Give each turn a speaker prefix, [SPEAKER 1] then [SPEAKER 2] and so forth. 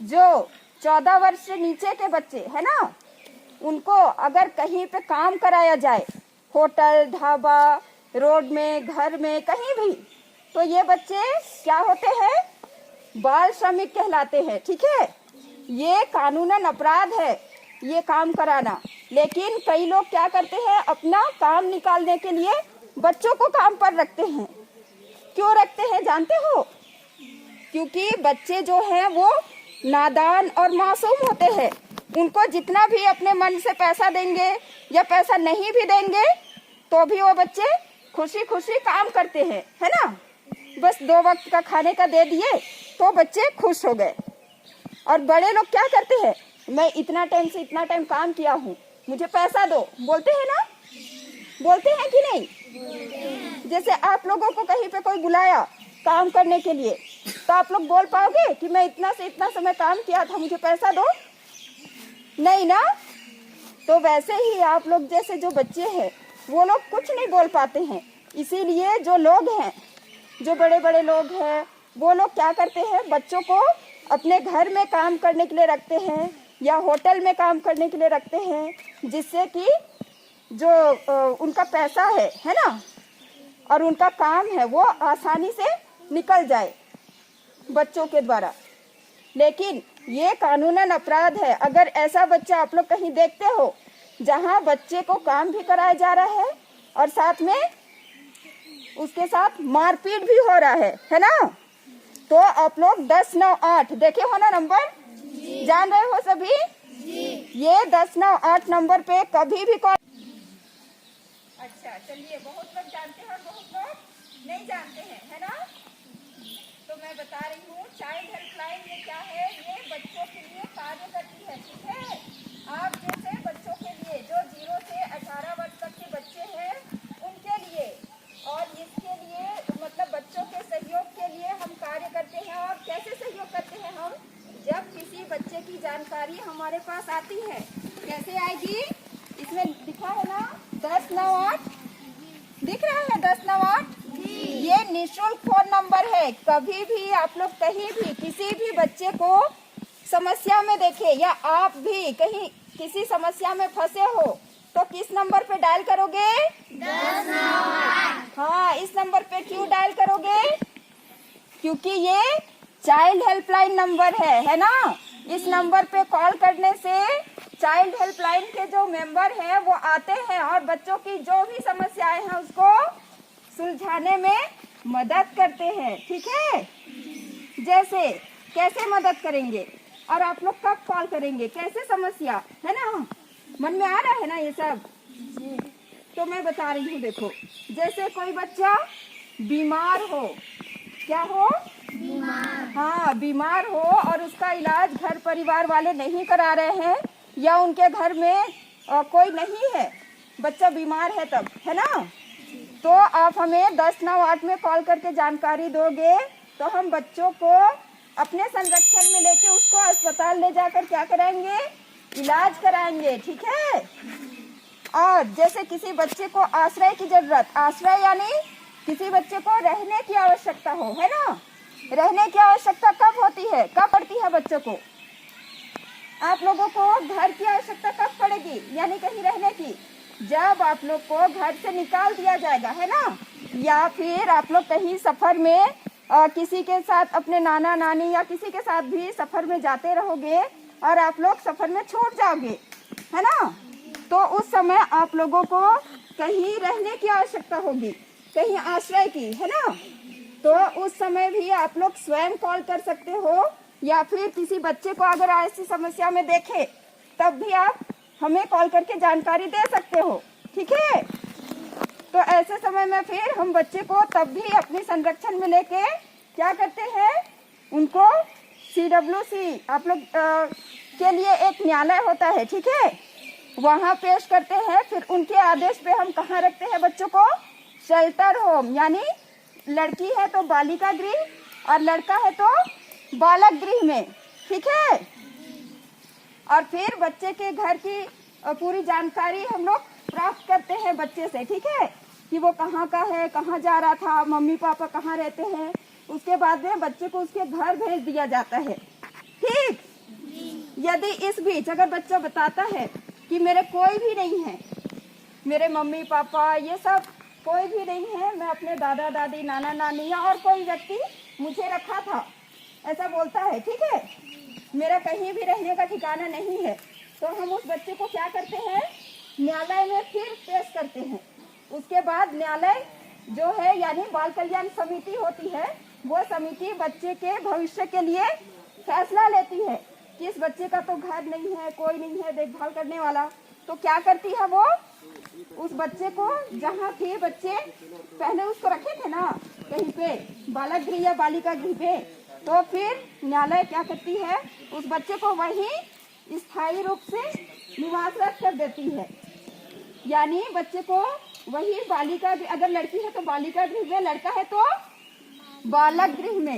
[SPEAKER 1] जो 14 वर्ष से नीचे के बच्चे है ना, उनको अगर कहीं पे काम कराया जाए, होटल, ढाबा, रोड में, घर में, कहीं भी, तो ये बच्चे क्या होते हैं? बाल श्रमिक कहलाते हैं। ठीक है, ये कानूनन अपराध है ये काम कराना। लेकिन कई लोग क्या करते हैं, अपना काम निकालने के लिए बच्चों को काम पर रखते हैं। क्यों रखते हैं जानते हो? क्योंकि बच्चे जो हैं वो नादान और मासूम होते हैं। उनको जितना भी अपने मन से पैसा देंगे या पैसा नहीं भी देंगे तो भी वो बच्चे खुशी खुशी काम करते हैं, है ना। बस 2 वक्त का खाने का दे दिए तो बच्चे खुश हो गए। और बड़े लोग क्या करते हैं, मैं इतना टाइम से इतना टाइम काम किया हूँ, मुझे पैसा दो, बोलते हैं ना, बोलते हैं कि नहीं? जैसे आप लोगों को कहीं पे कोई बुलाया काम करने के लिए, तो आप लोग बोल पाओगे कि मैं इतना से इतना समय काम किया था, मुझे पैसा दो? नहीं ना। तो वैसे ही आप लोग जैसे जो बच्चे हैं वो लोग कुछ नहीं बोल पाते हैं। इसीलिए जो लोग हैं, जो बड़े बड़े लोग हैं, वो लोग क्या करते हैं, बच्चों को अपने घर में काम करने के लिए रखते हैं या होटल में काम करने के लिए रखते हैं, जिससे कि जो उनका पैसा है ना, और उनका काम है वो आसानी से निकल जाए बच्चों के द्वारा। लेकिन ये कानूनन अपराध है। अगर ऐसा बच्चा आप लोग कहीं देखते हो जहां बच्चे को काम भी कराया जा रहा है और साथ में उसके साथ मारपीट भी हो रहा है ना, तो आप लोग 1098 देखे हो ना नंबर, जान रहे हो सभी? ये 1098 नंबर पे कभी भी कॉल। अच्छा चलिए, बहुत लोग जानते हैं और बहुत लोग नहीं जानते हैं, है ना। तो मैं बता रही हूँ, चाइल्ड हेल्पलाइन ये क्या है, ये बच्चों के लिए कार्य करती है। ठीक है, आप जैसे बच्चों के लिए जो 0 से 18 वर्ष तक के बच्चे हैं उनके लिए, और इसके लिए मतलब बच्चों के सहयोग के लिए हम कार्य करते हैं। और कैसे सहयोग करते हैं हम? जब किसी बच्चे की जानकारी हमारे पास आती है, कैसे आएगी? इसमें लिखा है ना 1098, दिख रहा है 1098? ये निःशुल्क फोन नंबर है। कभी भी आप लोग कहीं भी किसी भी बच्चे को समस्या में देखे या आप भी कहीं किसी समस्या में फंसे हो तो किस नंबर पे डायल करोगे? 1098। हाँ, इस नंबर पे क्यों डायल करोगे? क्योंकि ये चाइल्ड हेल्पलाइन नंबर है ना। इस नंबर पे कॉल करने से चाइल्ड हेल्पलाइन के जो मेंबर हैं वो आते हैं और बच्चों की जो भी समस्याएं हैं उसको सुलझाने में मदद करते हैं। ठीक है, जैसे कैसे मदद करेंगे और आप लोग कब कॉल करेंगे, कैसे समस्या, है ना, मन में आ रहा है ना ये सब? तो मैं बता रही हूँ, देखो जैसे कोई बच्चा बीमार हो, क्या हो? बीमार। हाँ, बीमार हो और उसका इलाज घर परिवार वाले नहीं करा रहे हैं या उनके घर में कोई नहीं है, बच्चा बीमार है तब, है ना, तो आप हमें 1098 में कॉल करके जानकारी दोगे तो हम बच्चों को अपने संरक्षण में लेके उसको अस्पताल ले जाकर क्या कराएंगे? इलाज कराएंगे। ठीक है। और जैसे किसी बच्चे को आश्रय की जरूरत, आश्रय यानी किसी बच्चे को रहने की आवश्यकता हो, है ना, रहने की आवश्यकता कब होती है, कब पड़ती है बच्चों को? आप लोगों को घर की आवश्यकता कब पड़ेगी, यानी कहीं रहने की? जब आप लोग को घर से निकाल दिया जाएगा, है ना, या फिर आप लोग कहीं सफर में किसी के साथ, अपने नाना नानी या किसी के साथ भी सफर में जाते रहोगे और आप लोग सफर में छूट जाओगे, है ना, तो उस समय आप लोगों को कहीं रहने की आवश्यकता होगी, कहीं आश्रय की, है ना, तो उस समय भी आप लोग स्वयं कॉल कर सकते हो या फिर किसी बच्चे को अगर ऐसी समस्या में देखे तब भी आप हमें कॉल करके जानकारी दे सकते हो। ठीक है, तो ऐसे समय में फिर हम बच्चे को तब भी अपने संरक्षण में लेके क्या करते हैं, उनको CWC आप लोग के लिए एक न्यायालय होता है, ठीक है, वहाँ पेश करते हैं। फिर उनके आदेश पे हम कहाँ रखते हैं बच्चों को? शेल्टर होम, यानी लड़की है तो बालिका गृह और लड़का है तो बालक गृह में। ठीक है, और फिर बच्चे के घर की पूरी जानकारी हम लोग प्राप्त करते हैं बच्चे से। ठीक है, कि वो कहाँ का है, कहाँ जा रहा था, मम्मी पापा कहाँ रहते हैं। उसके बाद में बच्चे को उसके घर भेज दिया जाता है। ठीक। यदि इस बीच अगर बच्चा बताता है कि मेरे कोई भी नहीं है, मेरे मम्मी पापा ये सब कोई भी नहीं है, मैं अपने दादा दादी नाना नानी या और कोई व्यक्ति मुझे रखा था, ऐसा बोलता है, ठीक है, मेरा कहीं भी रहने का ठिकाना नहीं है, तो हम उस बच्चे को क्या करते हैं, न्यायालय में फिर पेश करते हैं। उसके बाद न्यायालय जो है यानी बाल कल्याण समिति होती है, वो समिति बच्चे के भविष्य के लिए फैसला लेती है कि इस बच्चे का तो घर नहीं है, कोई नहीं है देखभाल करने वाला, तो क्या करती है वो उस बच्चे को, जहाँ थे बच्चे पहले उसको रखे थे ना कहीं पे बालक गृह या बालिका गृह पे, तो फिर न्यायालय क्या करती है, उस बच्चे को वहीं स्थायी रूप से निवासरत कर देती है। यानी बच्चे को वही बालिका, अगर लड़की है तो बालिका गृह में, लड़का है तो बालक गृह में